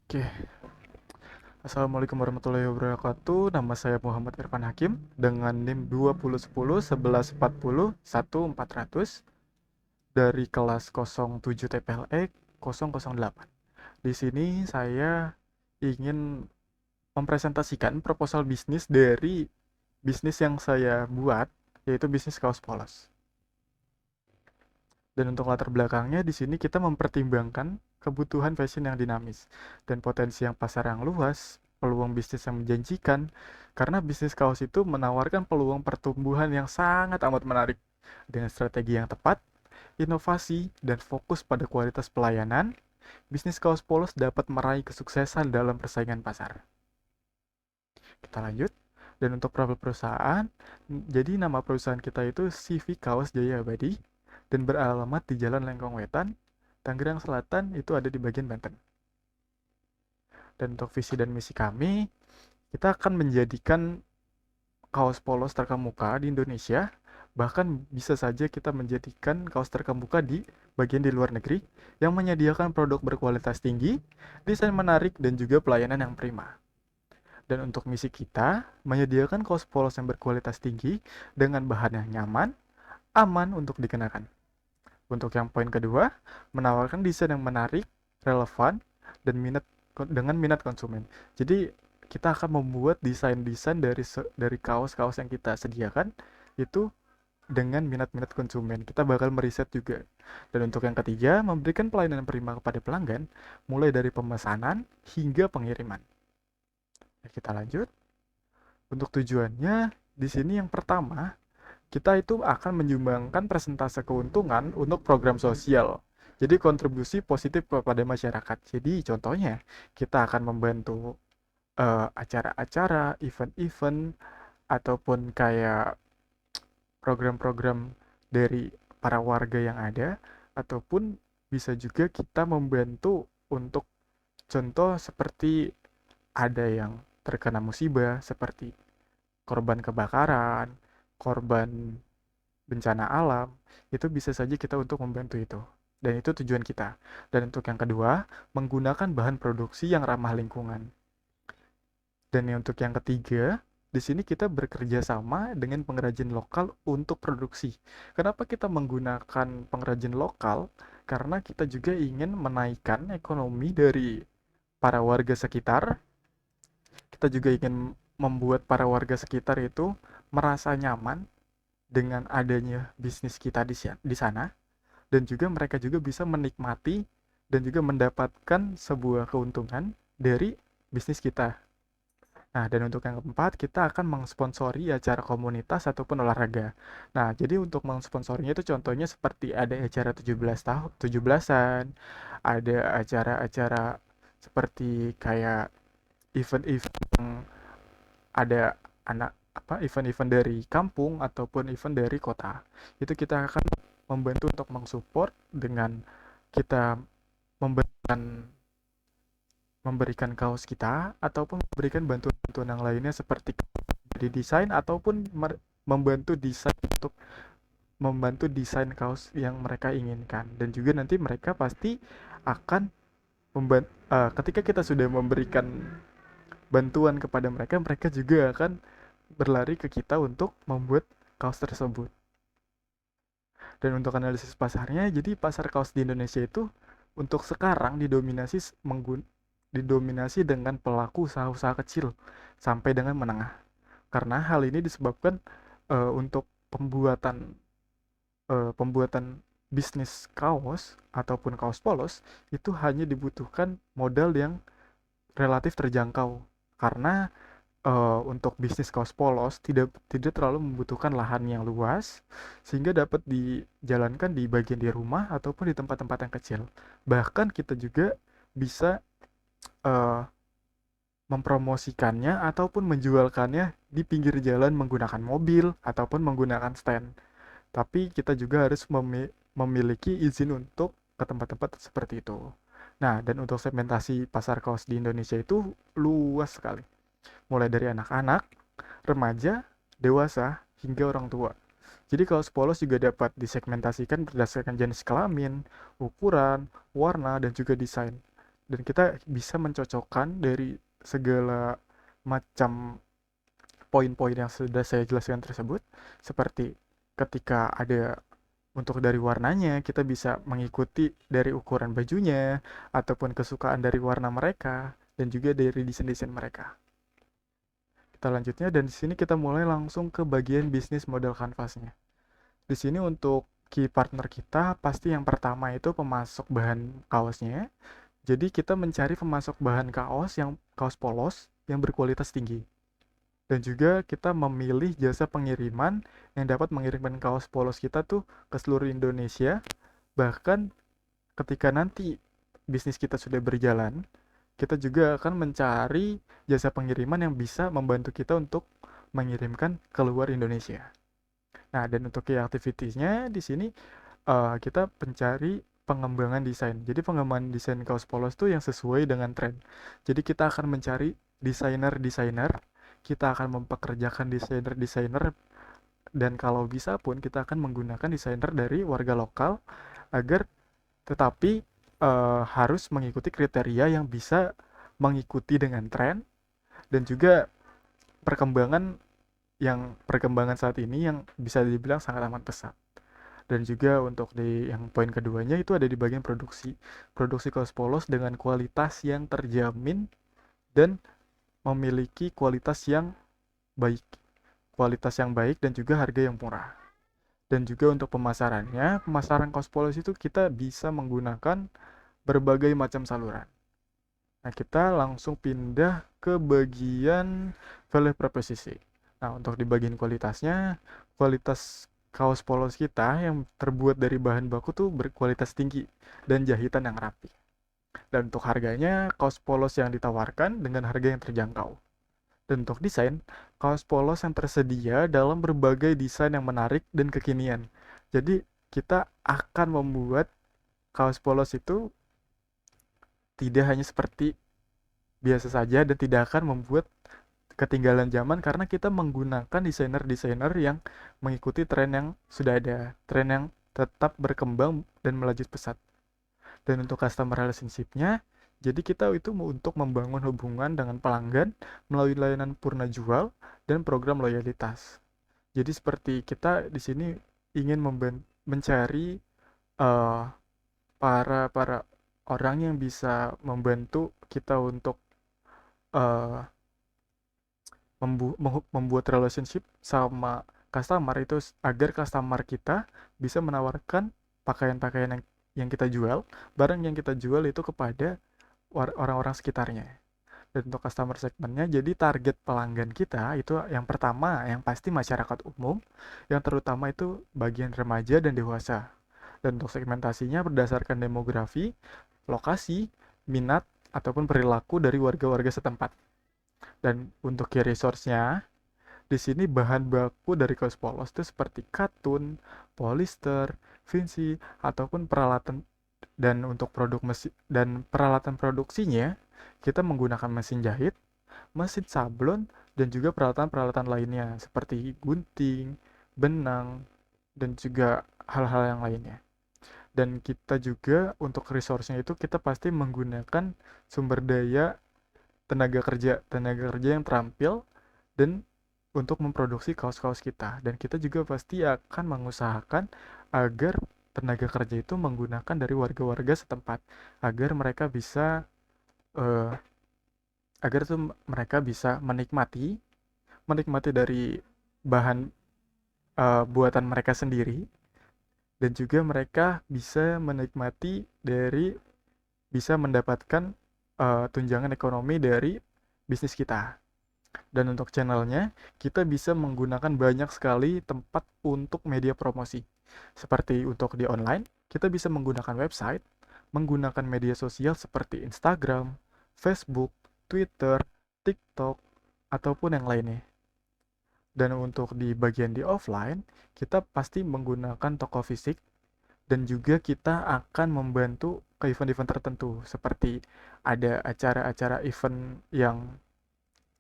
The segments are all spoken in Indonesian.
Oke, Assalamualaikum warahmatullahi wabarakatuh. Nama saya Muhammad Irfan Hakim dengan NIM 2010 1140 1400 dari kelas 07 TPLE 008. Di sini saya ingin mempresentasikan proposal bisnis dari bisnis yang saya buat, yaitu bisnis kaos polos. Dan untuk latar belakangnya di sini kita mempertimbangkan kebutuhan fashion yang dinamis dan potensi yang pasar yang luas, peluang bisnis yang menjanjikan, karena bisnis kaos itu menawarkan peluang pertumbuhan yang sangat amat menarik. Dengan strategi yang tepat, inovasi, dan fokus pada kualitas pelayanan, bisnis kaos polos dapat meraih kesuksesan dalam persaingan pasar. Kita lanjut. Dan untuk profil perusahaan, jadi nama perusahaan kita itu CV Kaos Jaya Abadi dan beralamat di Jalan Lengkong Wetan, Tangerang Selatan, itu ada di bagian Banten. Dan untuk visi dan misi kami, kita akan menjadikan kaos polos terkemuka di Indonesia, bahkan bisa saja kita menjadikan kaos terkemuka di bagian di luar negeri yang menyediakan produk berkualitas tinggi, desain menarik, dan juga pelayanan yang prima. Dan untuk misi kita, menyediakan kaos polos yang berkualitas tinggi dengan bahan yang nyaman, aman untuk dikenakan. Untuk yang poin kedua, menawarkan desain yang menarik, relevan, dan minat konsumen. Jadi kita akan membuat desain-desain dari kaos-kaos yang kita sediakan itu dengan minat-minat konsumen. Kita bakal meriset juga. Dan untuk yang ketiga, memberikan pelayanan prima kepada pelanggan, mulai dari pemesanan hingga pengiriman. Nah, kita lanjut. Untuk tujuannya, di sini yang pertama, kita itu akan menyumbangkan persentase keuntungan untuk program sosial. Jadi kontribusi positif kepada masyarakat. Jadi contohnya, kita akan membantu acara-acara, event-event, ataupun kayak program-program dari para warga yang ada, ataupun bisa juga kita membantu untuk contoh seperti ada yang terkena musibah seperti korban kebakaran, korban bencana alam, itu bisa saja kita untuk membantu itu. Dan itu tujuan kita. Dan untuk yang kedua, menggunakan bahan produksi yang ramah lingkungan. Dan untuk yang ketiga, di sini kita bekerja sama dengan pengrajin lokal untuk produksi. Kenapa kita menggunakan pengrajin lokal? Karena kita juga ingin menaikkan ekonomi dari para warga sekitar. Kita juga ingin membuat para warga sekitar itu merasa nyaman dengan adanya bisnis kita di sana, dan juga mereka juga bisa menikmati dan juga mendapatkan sebuah keuntungan dari bisnis kita. Nah, dan untuk yang keempat, kita akan mengsponsori acara komunitas ataupun olahraga. Nah, jadi untuk mengsponsorinya itu contohnya seperti ada acara 17 tahun, 17-an, ada acara-acara seperti kayak event-event yang ada anak apa event-event dari kampung ataupun event dari kota. Itu kita akan membantu untuk mensupport dengan kita memberikan memberikan kaos kita ataupun memberikan bantuan-bantuan yang lainnya seperti di desain ataupun membantu desain untuk membantu desain kaos yang mereka inginkan, dan juga nanti mereka pasti akan ketika kita sudah memberikan bantuan kepada mereka, mereka juga akan berlari ke kita untuk membuat kaos tersebut. Dan untuk analisis pasarnya, jadi pasar kaos di Indonesia itu untuk sekarang didominasi dengan pelaku usaha-usaha kecil sampai dengan menengah. Karena hal ini disebabkan untuk pembuatan bisnis kaos ataupun kaos polos itu hanya dibutuhkan modal yang relatif terjangkau. Karena untuk bisnis kaos polos tidak terlalu membutuhkan lahan yang luas sehingga dapat dijalankan di bagian di rumah ataupun di tempat-tempat yang kecil. Bahkan kita juga bisa uh, mempromosikannya ataupun menjualkannya di pinggir jalan menggunakan mobil ataupun menggunakan stand. Tapi kita juga harus memiliki izin untuk ke tempat-tempat seperti itu. Nah, dan untuk segmentasi pasar kaos di Indonesia itu luas sekali. Mulai dari anak-anak, remaja, dewasa, hingga orang tua. Jadi kaos polos juga dapat disegmentasikan berdasarkan jenis kelamin, ukuran, warna, dan juga desain. dan kita bisa mencocokkan dari segala macam poin-poin yang sudah saya jelaskan tersebut, seperti ketika ada untuk dari warnanya, kita bisa mengikuti dari ukuran bajunya, ataupun kesukaan dari warna mereka, dan juga dari desain-desain mereka. Kita lanjutnya, dan di sini kita mulai langsung ke bagian bisnis model kanvasnya. Di sini untuk key partner kita, pasti yang pertama itu pemasok bahan kaosnya. Jadi kita mencari pemasok bahan kaos polos yang berkualitas tinggi. Dan juga kita memilih jasa pengiriman yang dapat mengirimkan kaos polos kita tuh ke seluruh Indonesia. Bahkan ketika nanti bisnis kita sudah berjalan, kita juga akan mencari jasa pengiriman yang bisa membantu kita untuk mengirimkan keluar Indonesia. Nah, dan untuk key activities-nya di sini kita mencari pengembangan desain. Jadi pengembangan desain kaos polos tuh yang sesuai dengan tren. Jadi kita akan mencari desainer-desainer, kita akan mempekerjakan desainer-desainer, dan kalau bisa pun kita akan menggunakan desainer dari warga lokal agar tetapi harus mengikuti kriteria yang bisa mengikuti dengan tren, dan juga perkembangan perkembangan saat ini yang bisa dibilang sangat amat pesat. Dan juga untuk di yang poin keduanya itu ada di bagian produksi kaos polos dengan kualitas yang terjamin dan memiliki baik kualitas yang baik dan juga harga yang murah. Dan juga untuk pemasaran kaos polos itu kita bisa menggunakan berbagai macam saluran. Nah, kita langsung pindah ke bagian value proposition. Nah, untuk di bagian kualitasnya, kualitas kaos polos kita yang terbuat dari bahan baku tuh berkualitas tinggi dan jahitan yang rapi. Dan untuk harganya, kaos polos yang ditawarkan dengan harga yang terjangkau. Dan untuk desain, kaos polos yang tersedia dalam berbagai desain yang menarik dan kekinian. Jadi, kita akan membuat kaos polos itu tidak hanya seperti biasa saja dan tidak akan membuat ketinggalan zaman, karena kita menggunakan desainer-desainer yang mengikuti tren yang sudah ada, tren yang tetap berkembang dan melaju pesat. Dan untuk customer relationship-nya, jadi kita itu untuk membangun hubungan dengan pelanggan melalui layanan purna jual dan program loyalitas. Jadi seperti kita di sini ingin mencari uh, para para orang yang bisa membantu kita untuk uh, membuat relationship sama customer itu, agar customer kita bisa menawarkan pakaian-pakaian yang kita jual, barang yang kita jual itu kepada orang-orang sekitarnya. Dan untuk customer segmentnya, jadi target pelanggan kita itu yang pertama yang pasti masyarakat umum, yang terutama itu bagian remaja dan dewasa. Dan untuk segmentasinya berdasarkan demografi, lokasi, minat, ataupun perilaku dari warga-warga setempat. Dan untuk key resource-nya, di sini bahan baku dari kaos polos itu seperti katun, polister, vinci, ataupun peralatan. Dan untuk produk mesin dan peralatan produksinya, kita menggunakan mesin jahit, mesin sablon, dan juga peralatan-peralatan lainnya seperti gunting, benang, dan juga hal-hal yang lainnya. Dan kita juga untuk resource-nya itu kita pasti menggunakan sumber daya tenaga kerja yang terampil dan untuk memproduksi kaos-kaos kita. Dan kita juga pasti akan mengusahakan agar tenaga kerja itu menggunakan dari warga-warga setempat, agar eh, mereka bisa menikmati dari bahan buatan mereka sendiri, dan juga mereka bisa mendapatkan tunjangan ekonomi dari bisnis kita. Dan untuk channelnya, kita bisa menggunakan banyak sekali tempat untuk media promosi. Seperti untuk di online, kita bisa menggunakan website, menggunakan media sosial seperti Instagram, Facebook, Twitter, TikTok, ataupun yang lainnya. Dan untuk di bagian di offline, kita pasti menggunakan toko fisik, dan juga kita akan membantu ke event-event tertentu, seperti ada acara-acara event yang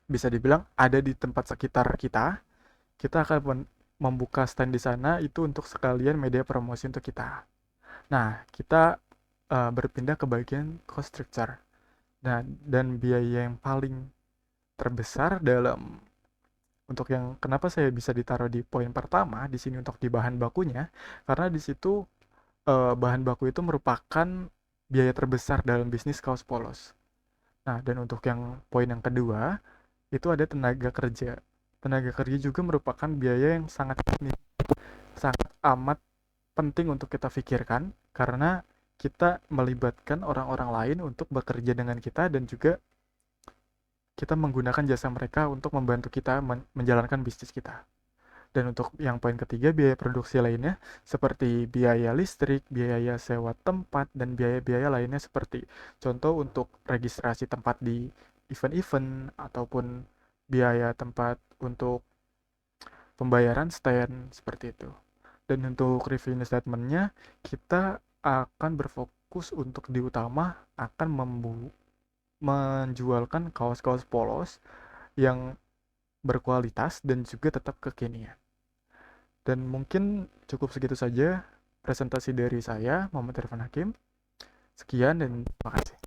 bisa dibilang ada di tempat sekitar kita. Kita akan membuka stand di sana itu untuk sekalian media promosi untuk kita. Nah, kita berpindah ke bagian cost structure. Nah, dan biaya yang paling terbesar dalam untuk yang kenapa saya bisa ditaruh di poin pertama di sini untuk di bahan bakunya, karena di situ bahan baku itu merupakan biaya terbesar dalam bisnis kaos polos. Nah, dan untuk yang poin yang kedua, itu ada tenaga kerja. Tenaga kerja juga merupakan biaya yang sangat amat penting untuk kita pikirkan karena kita melibatkan orang-orang lain untuk bekerja dengan kita dan juga kita menggunakan jasa mereka untuk membantu kita menjalankan bisnis kita. Dan untuk yang poin ketiga, biaya produksi lainnya seperti biaya listrik, biaya sewa tempat, dan biaya-biaya lainnya seperti contoh untuk registrasi tempat di event-event ataupun biaya tempat untuk pembayaran stand seperti itu. Dan untuk revenue statement-nya, kita akan berfokus untuk di utama akan menjualkan kaos-kaos polos yang berkualitas dan juga tetap kekinian. Dan mungkin cukup segitu saja presentasi dari saya, Muhammad Irfan Hakim. Sekian dan terima kasih.